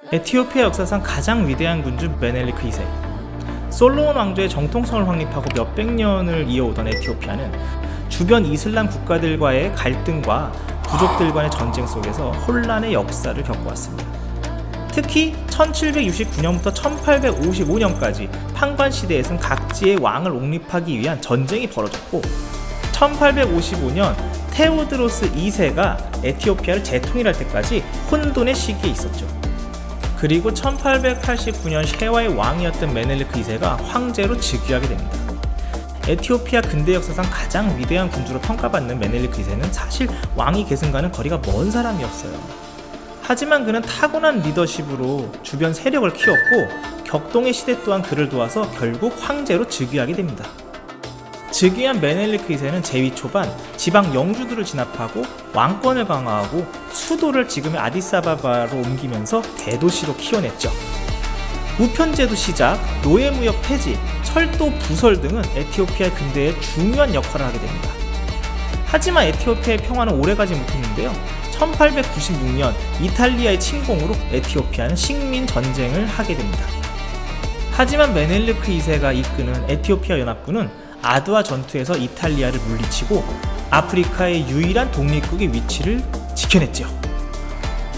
에티오피아 역사상 가장 위대한 군주 메넬리크 2세. 솔로몬 왕조의 정통성을 확립하고 몇백 년을 이어오던 에티오피아는 주변 이슬람 국가들과의 갈등과 부족들 간의 전쟁 속에서 혼란의 역사를 겪어왔습니다. 특히 1769년부터 1855년까지 판관 시대에선 각지의 왕을 옹립하기 위한 전쟁이 벌어졌고, 1855년 테오드로스 2세가 에티오피아를 재통일할 때까지 혼돈의 시기에 있었죠. 그리고 1889년 셰와의 왕이었던 메넬리크 2세가 황제로 즉위하게 됩니다. 에티오피아 근대 역사상 가장 위대한 군주로 평가받는 메넬리크 2세는 사실 왕위 계승과는 거리가 먼 사람이었어요. 하지만 그는 타고난 리더십으로 주변 세력을 키웠고, 격동의 시대 또한 그를 도와서 결국 황제로 즉위하게 됩니다. 즉위한 메넬리크 2세는 재위 초반 지방 영주들을 진압하고 왕권을 강화하고 수도를 지금의 아디스아바바로 옮기면서 대도시로 키워냈죠. 우편제도 시작, 노예무역 폐지, 철도 부설 등은 에티오피아의 근대에 중요한 역할을 하게 됩니다. 하지만 에티오피아의 평화는 오래가지 못했는데요. 1896년 이탈리아의 침공으로 에티오피아는 식민 전쟁을 하게 됩니다. 하지만 메넬리크 2세가 이끄는 에티오피아 연합군은 아두아 전투에서 이탈리아를 물리치고 아프리카의 유일한 독립국의 위치를 지켜냈죠.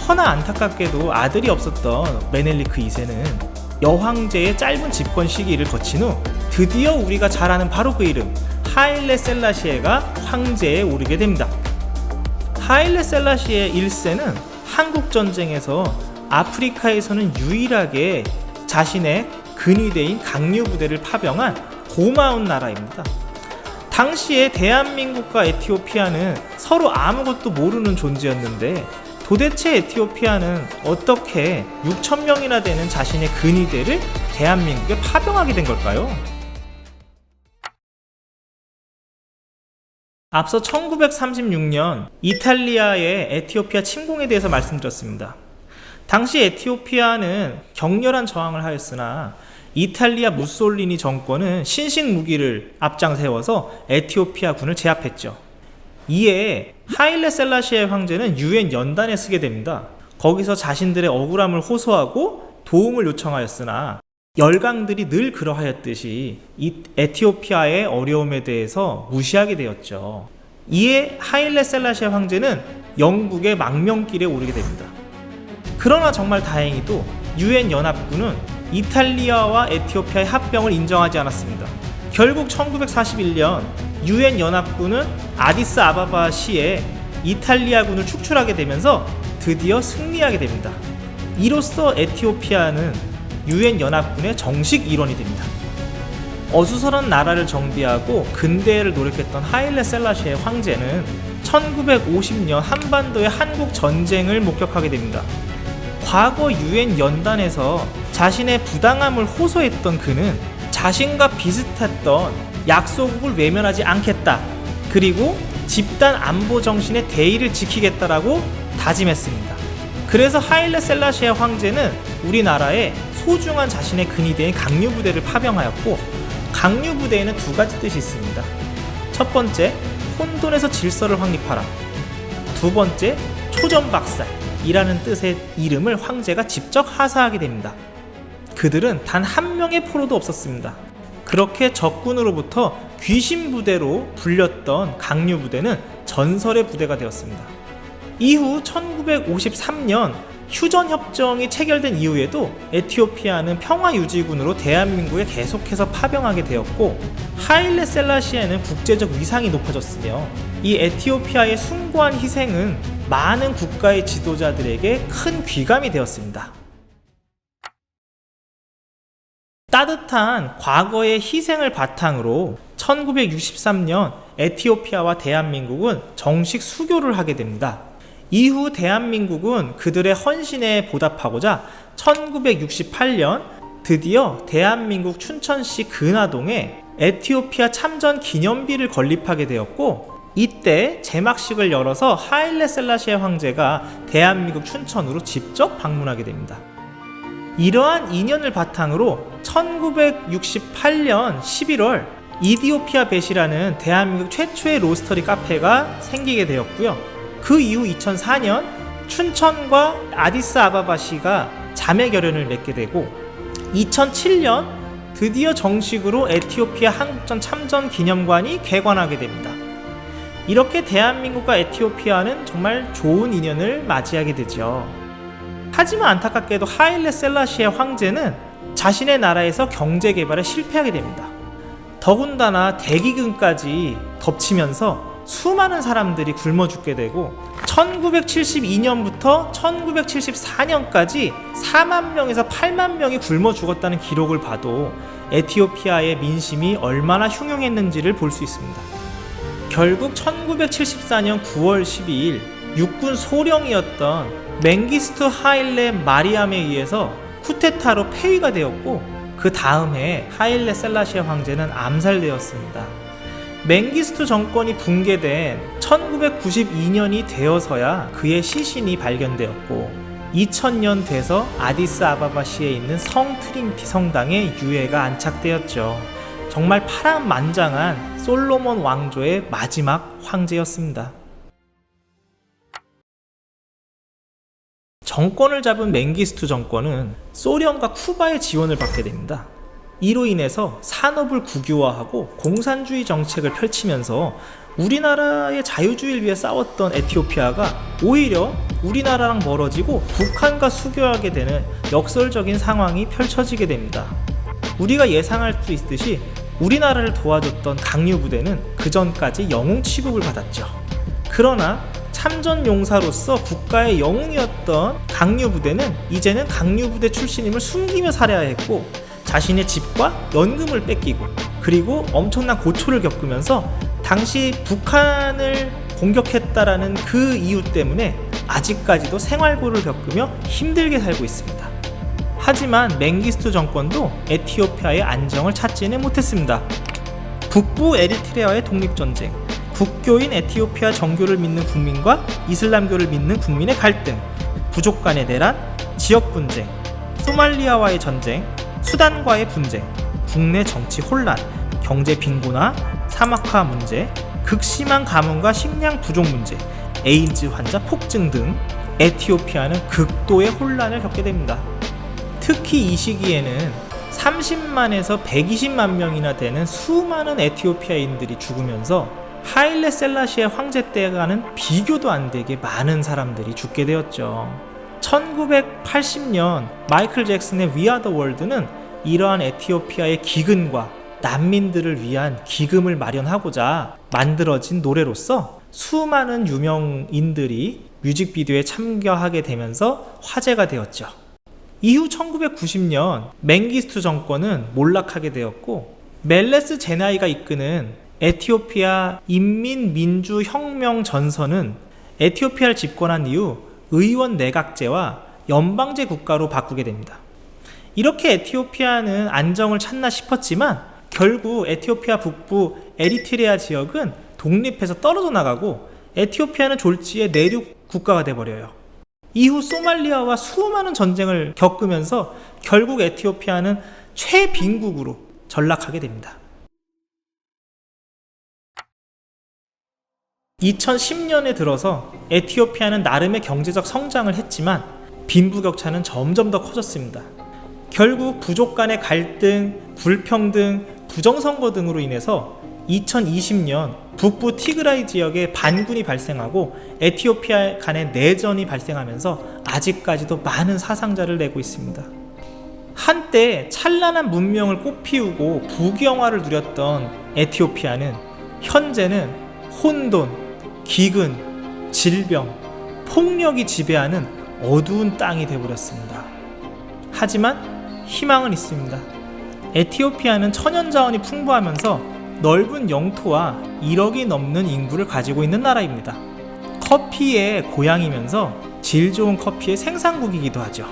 허나 안타깝게도 아들이 없었던 메넬리크 2세는 여황제의 짧은 집권 시기를 거친 후 드디어 우리가 잘 아는 바로 그 이름, 하일레 셀라시에가 황제에 오르게 됩니다. 하일레 셀라시에 1세는 한국전쟁에서 아프리카에서는 유일하게 자신의 근위대인 강류 부대를 파병한 고마운 나라입니다. 당시에 대한민국과 에티오피아는 서로 아무것도 모르는 존재였는데, 도대체 에티오피아는 어떻게 6,000명이나 되는 자신의 근위대를 대한민국에 파병하게 된 걸까요? 앞서 1936년 이탈리아의 에티오피아 침공에 대해서 말씀드렸습니다. 당시 에티오피아는 격렬한 저항을 하였으나 이탈리아 무솔리니 정권은 신식 무기를 앞장 세워서 에티오피아 군을 제압했죠. 이에 하일레 셀라시에 황제는 유엔 연단에 쓰게 됩니다. 거기서 자신들의 억울함을 호소하고 도움을 요청하였으나 열강들이 늘 그러하였듯이 이 에티오피아의 어려움에 대해서 무시하게 되었죠. 이에 하일레 셀라시에 황제는 영국의 망명길에 오르게 됩니다. 그러나 정말 다행히도 유엔 연합군은 이탈리아와 에티오피아의 합병을 인정하지 않았습니다. 결국 1941년 유엔 연합군은 아디스아바바 시에 이탈리아군을 축출하게 되면서 드디어 승리하게 됩니다. 이로써 에티오피아는 유엔 연합군의 정식 일원이 됩니다. 어수선한 나라를 정비하고 근대를 노력했던 하일레 셀라시에 황제는 1950년 한반도의 한국 전쟁을 목격하게 됩니다. 과거 유엔 연단에서 자신의 부당함을 호소했던 그는 자신과 비슷했던 약소국을 외면하지 않겠다, 그리고 집단 안보 정신의 대의를 지키겠다라고 다짐했습니다. 그래서 하일레 셀라시에 황제는 우리나라에 소중한 자신의 근위대인 강류부대를 파병하였고, 강류부대에는 두 가지 뜻이 있습니다. 첫 번째, 혼돈에서 질서를 확립하라. 두 번째, 초전박살 이라는 뜻의 이름을 황제가 직접 하사하게 됩니다. 그들은 단 한 명의 포로도 없었습니다. 그렇게 적군으로부터 귀신 부대로 불렸던 강류 부대는 전설의 부대가 되었습니다. 이후 1953년 휴전협정이 체결된 이후에도 에티오피아는 평화유지군으로 대한민국에 계속해서 파병하게 되었고, 하일레 셀라시에는 국제적 위상이 높아졌으며, 이 에티오피아의 숭고한 희생은 많은 국가의 지도자들에게 큰 귀감이 되었습니다. 따뜻한 과거의 희생을 바탕으로 1963년 에티오피아와 대한민국은 정식 수교를 하게 됩니다. 이후 대한민국은 그들의 헌신에 보답하고자 1968년 드디어 대한민국 춘천시 근화동에 에티오피아 참전 기념비를 건립하게 되었고, 이때 제막식을 열어서 하일레 셀라시에 황제가 대한민국 춘천으로 직접 방문하게 됩니다. 이러한 인연을 바탕으로 1968년 11월 이디오피아 벳이라는 대한민국 최초의 로스터리 카페가 생기게 되었고요. 그 이후 2004년 춘천과 아디스아바바시가 자매 결연을 맺게 되고 2007년 드디어 정식으로 에티오피아 한국전 참전 기념관이 개관하게 됩니다. 이렇게 대한민국과 에티오피아는 정말 좋은 인연을 맞이하게 되죠. 하지만 안타깝게도 하일레 셀라시의 황제는 자신의 나라에서 경제 개발에 실패하게 됩니다. 더군다나 대기근까지 덮치면서 수많은 사람들이 굶어 죽게 되고 1972년부터 1974년까지 4만 명에서 8만 명이 굶어 죽었다는 기록을 봐도 에티오피아의 민심이 얼마나 흉흉했는지를 볼 수 있습니다. 결국 1974년 9월 12일 육군 소령이었던 맹기스투 하일레 마리암에 의해서 쿠데타로 폐위가 되었고 그 다음에 하일레 셀라시아 황제는 암살되었습니다. 맹기스투 정권이 붕괴된 1992년이 되어서야 그의 시신이 발견되었고 2000년 돼서 아디스아바바시에 있는 성 트리니티 성당에 유해가 안착되었죠. 정말 파란만장한 솔로몬 왕조의 마지막 황제였습니다. 정권을 잡은 맹기스투 정권은 소련과 쿠바의 지원을 받게 됩니다. 이로 인해서 산업을 국유화하고 공산주의 정책을 펼치면서 우리나라의 자유주의를 위해 싸웠던 에티오피아가 오히려 우리나라랑 멀어지고 북한과 수교하게 되는 역설적인 상황이 펼쳐지게 됩니다. 우리가 예상할 수 있듯이 우리나라를 도와줬던 강류부대는 그 전까지 영웅 취급을 받았죠. 그러나 참전용사로서 국가의 영웅이었던 강류부대는 이제는 강류부대 출신임을 숨기며 살아야 했고 자신의 집과 연금을 뺏기고 그리고 엄청난 고초를 겪으면서 당시 북한을 공격했다라는 그 이유 때문에 아직까지도 생활고를 겪으며 힘들게 살고 있습니다. 하지만 맹기스투 정권도 에티오피아의 안정을 찾지는 못했습니다. 북부 에리트레아의 독립전쟁, 국교인 에티오피아 정교를 믿는 국민과 이슬람교를 믿는 국민의 갈등, 부족 간의 대란, 지역 분쟁, 소말리아와의 전쟁, 수단과의 분쟁, 국내 정치 혼란, 경제 빈곤화, 사막화 문제, 극심한 가뭄과 식량 부족 문제, 에이즈 환자 폭증 등 에티오피아는 극도의 혼란을 겪게 됩니다. 특히 이 시기에는 30만에서 120만 명이나 되는 수많은 에티오피아인들이 죽으면서 하일레 셀라시의 황제 때와는 비교도 안 되게 많은 사람들이 죽게 되었죠. 1980년 마이클 잭슨의 We Are the World는 이러한 에티오피아의 기근과 난민들을 위한 기금을 마련하고자 만들어진 노래로서 수많은 유명인들이 뮤직비디오에 참여하게 되면서 화제가 되었죠. 이후 1990년 맹기스투 정권은 몰락하게 되었고 멜레스 제나이가 이끄는 에티오피아 인민민주혁명전선은 에티오피아를 집권한 이후 의원 내각제와 연방제 국가로 바꾸게 됩니다. 이렇게 에티오피아는 안정을 찾나 싶었지만 결국 에티오피아 북부 에리트레아 지역은 독립해서 떨어져 나가고 에티오피아는 졸지에 내륙 국가가 돼버려요. 이후 소말리아와 수많은 전쟁을 겪으면서 결국 에티오피아는 최빈국으로 전락하게 됩니다. 2010년에 들어서 에티오피아는 나름의 경제적 성장을 했지만 빈부격차는 점점 더 커졌습니다. 결국 부족 간의 갈등, 불평등, 부정선거 등으로 인해서 2020년 북부 티그라이 지역에 반군이 발생하고 에티오피아 간의 내전이 발생하면서 아직까지도 많은 사상자를 내고 있습니다. 한때 찬란한 문명을 꽃피우고 부귀영화를 누렸던 에티오피아는 현재는 혼돈, 기근, 질병, 폭력이 지배하는 어두운 땅이 되어버렸습니다. 하지만 희망은 있습니다. 에티오피아는 천연자원이 풍부하면서 넓은 영토와 1억이 넘는 인구를 가지고 있는 나라입니다. 커피의 고향이면서 질 좋은 커피의 생산국이기도 하죠.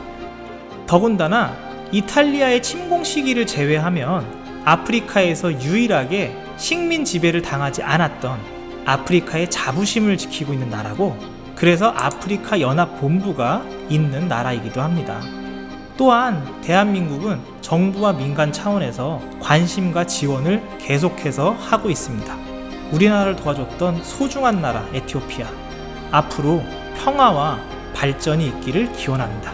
더군다나 이탈리아의 침공 시기를 제외하면 아프리카에서 유일하게 식민 지배를 당하지 않았던 아프리카의 자부심을 지키고 있는 나라고, 그래서 아프리카 연합본부가 있는 나라이기도 합니다. 또한 대한민국은 정부와 민간 차원에서 관심과 지원을 계속해서 하고 있습니다. 우리나라를 도와줬던 소중한 나라 에티오피아, 앞으로 평화와 발전이 있기를 기원합니다.